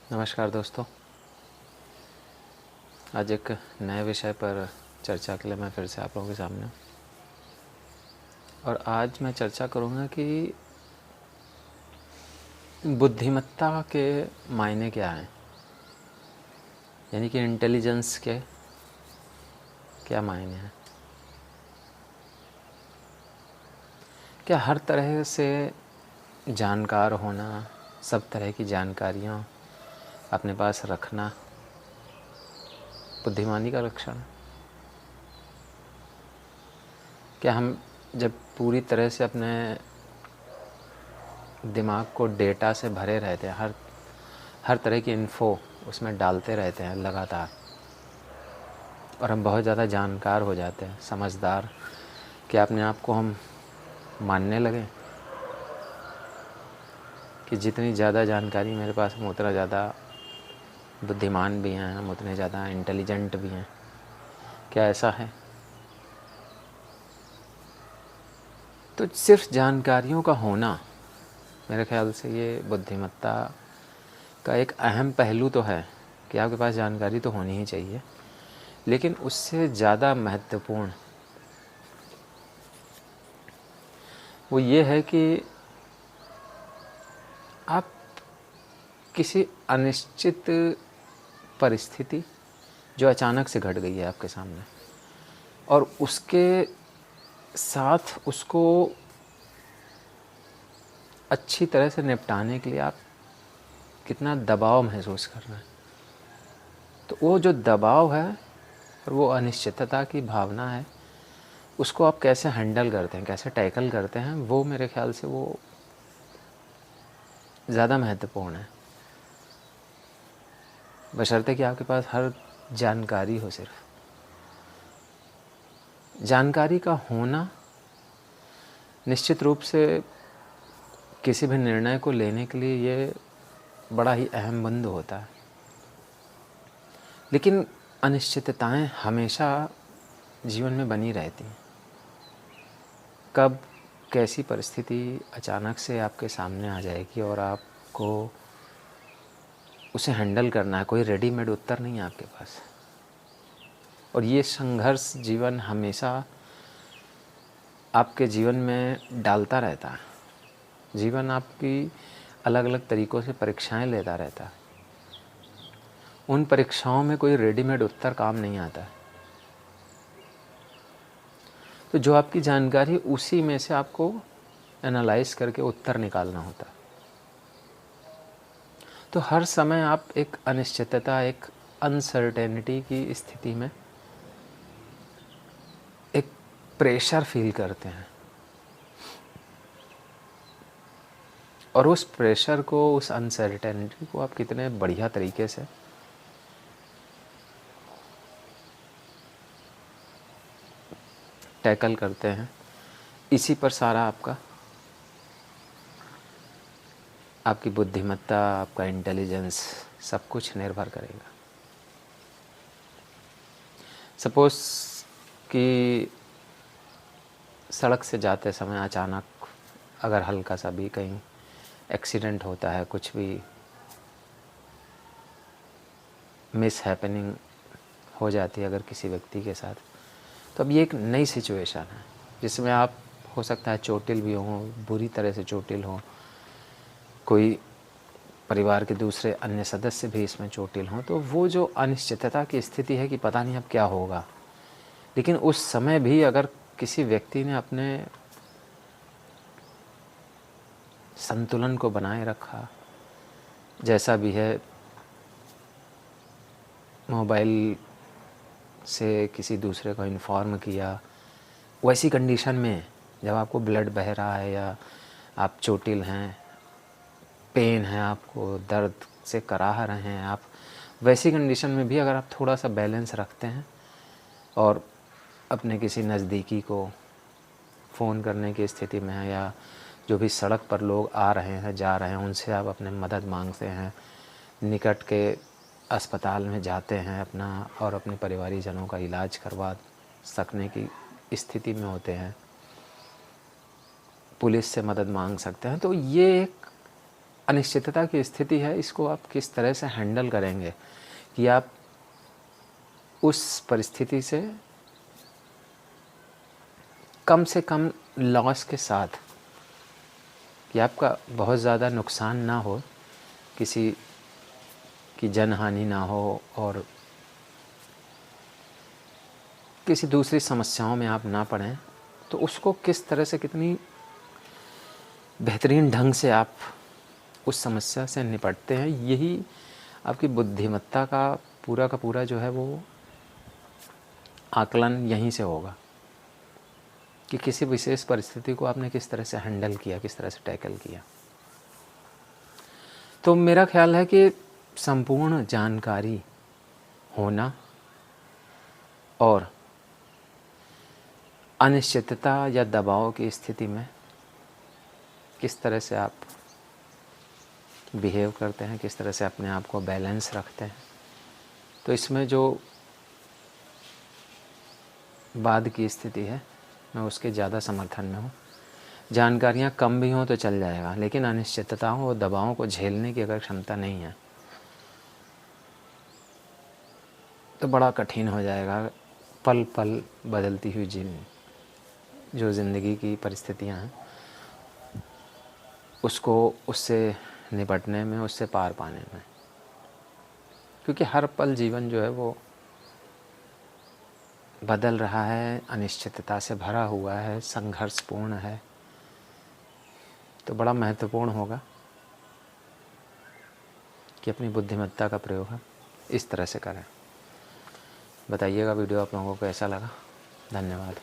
नमस्कार दोस्तों। आज एक नए विषय पर चर्चा के लिए मैं फिर से आप लोगों के सामने हूँ। और आज मैं चर्चा करूँगा कि बुद्धिमत्ता के मायने क्या हैं, यानी कि इंटेलिजेंस के क्या मायने हैं। क्या हर तरह से जानकार होना, सब तरह की जानकारियाँ अपने पास रखना बुद्धिमानी का लक्षण है? क्या हम जब पूरी तरह से अपने दिमाग को डेटा से भरे रहते हैं, हर तरह की इन्फो उसमें डालते रहते हैं लगातार, और हम बहुत ज़्यादा जानकार हो जाते हैं, समझदार, कि अपने आप को हम मानने लगे कि जितनी ज़्यादा जानकारी मेरे पास हम उतना ज़्यादा बुद्धिमान भी हैं, हम उतने ज़्यादा इंटेलिजेंट भी हैं? क्या ऐसा है? तो सिर्फ जानकारियों का होना, मेरे ख्याल से ये बुद्धिमत्ता का एक अहम पहलू तो है कि आपके पास जानकारी तो होनी ही चाहिए, लेकिन उससे ज़्यादा महत्वपूर्ण वो ये है कि आप किसी अनिश्चित परिस्थिति जो अचानक से घट गई है आपके सामने, और उसके साथ उसको अच्छी तरह से निपटाने के लिए आप कितना दबाव महसूस कर रहे हैं। तो वो जो दबाव है और वो अनिश्चितता की भावना है, उसको आप कैसे हैंडल करते हैं, कैसे टैकल करते हैं, वो मेरे ख्याल से वो ज़्यादा महत्वपूर्ण है, बशर्ते कि आपके पास हर जानकारी हो। सिर्फ जानकारी का होना निश्चित रूप से किसी भी निर्णय को लेने के लिए ये बड़ा ही अहम बिंदु होता है, लेकिन अनिश्चितताएं हमेशा जीवन में बनी रहती हैं। कब कैसी परिस्थिति अचानक से आपके सामने आ जाएगी और आपको उसे हैंडल करना है, कोई रेडीमेड उत्तर नहीं है आपके पास। और ये संघर्ष जीवन हमेशा आपके जीवन में डालता रहता है। जीवन आपकी अलग अलग तरीक़ों से परीक्षाएं लेता रहता है। उन परीक्षाओं में कोई रेडीमेड उत्तर काम नहीं आता है। तो जो आपकी जानकारी, उसी में से आपको एनालाइज करके उत्तर निकालना होता है। तो हर समय आप एक अनिश्चितता, एक अनसर्टेनिटी की स्थिति में एक प्रेशर फील करते हैं, और उस प्रेशर को, उस अनसर्टेनिटी को आप कितने बढ़िया तरीके से टैकल करते हैं, इसी पर सारा आपकी बुद्धिमत्ता, आपका इंटेलिजेंस, सब कुछ निर्भर करेगा। सपोज़ कि सड़क से जाते समय अचानक अगर हल्का सा भी कहीं एक्सीडेंट होता है, कुछ भी मिस हैपनिंग हो जाती है अगर किसी व्यक्ति के साथ, तो अब ये एक नई सिचुएशन है जिसमें आप हो सकता है चोटिल भी हों, बुरी तरह से चोटिल हों, कोई परिवार के दूसरे अन्य सदस्य भी इसमें चोटिल हों। तो वो जो अनिश्चितता की स्थिति है कि पता नहीं अब क्या होगा, लेकिन उस समय भी अगर किसी व्यक्ति ने अपने संतुलन को बनाए रखा, जैसा भी है, मोबाइल से किसी दूसरे को इन्फॉर्म किया, वैसी कंडीशन में जब आपको ब्लड बह रहा है या आप चोटिल हैं, पेन है, आपको दर्द से कराह रहे हैं आप, वैसी कंडीशन में भी अगर आप थोड़ा सा बैलेंस रखते हैं और अपने किसी नज़दीकी को फ़ोन करने की स्थिति में है, या जो भी सड़क पर लोग आ रहे हैं, जा रहे हैं, उनसे आप अपने मदद मांगते हैं, निकट के अस्पताल में जाते हैं अपना और अपने परिवारीजनों का इलाज करवा सकने की स्थिति में होते हैं, पुलिस से मदद मांग सकते हैं, तो ये एक अनिश्चितता की स्थिति है, इसको आप किस तरह से हैंडल करेंगे कि आप उस परिस्थिति से कम लॉस के साथ, कि आपका बहुत ज़्यादा नुकसान ना हो, किसी की जनहानि ना हो और किसी दूसरी समस्याओं में आप ना पड़ें, तो उसको किस तरह से, कितनी बेहतरीन ढंग से आप उस समस्या से निपटते हैं, यही आपकी बुद्धिमत्ता का पूरा जो है वो आकलन यहीं से होगा कि किसी विशेष परिस्थिति को आपने किस तरह से हैंडल किया, किस तरह से टैकल किया। तो मेरा ख्याल है कि संपूर्ण जानकारी होना और अनिश्चितता या दबाव की स्थिति में किस तरह से आप बिहेव करते हैं, किस तरह से अपने आप को बैलेंस रखते हैं, तो इसमें जो बाद की स्थिति है मैं उसके ज़्यादा समर्थन में हूँ। जानकारियाँ कम भी हों तो चल जाएगा, लेकिन अनिश्चितताओं और दबावों को झेलने की अगर क्षमता नहीं है तो बड़ा कठिन हो जाएगा। पल पल बदलती हुई जो ज़िंदगी की परिस्थितियाँ हैं उससे निपटने में, उससे पार पाने में, क्योंकि हर पल जीवन जो है वो बदल रहा है, अनिश्चितता से भरा हुआ है, संघर्षपूर्ण है। तो बड़ा महत्वपूर्ण होगा कि अपनी बुद्धिमत्ता का प्रयोग इस तरह से करें। बताइएगा वीडियो आप लोगों को कैसा लगा। धन्यवाद।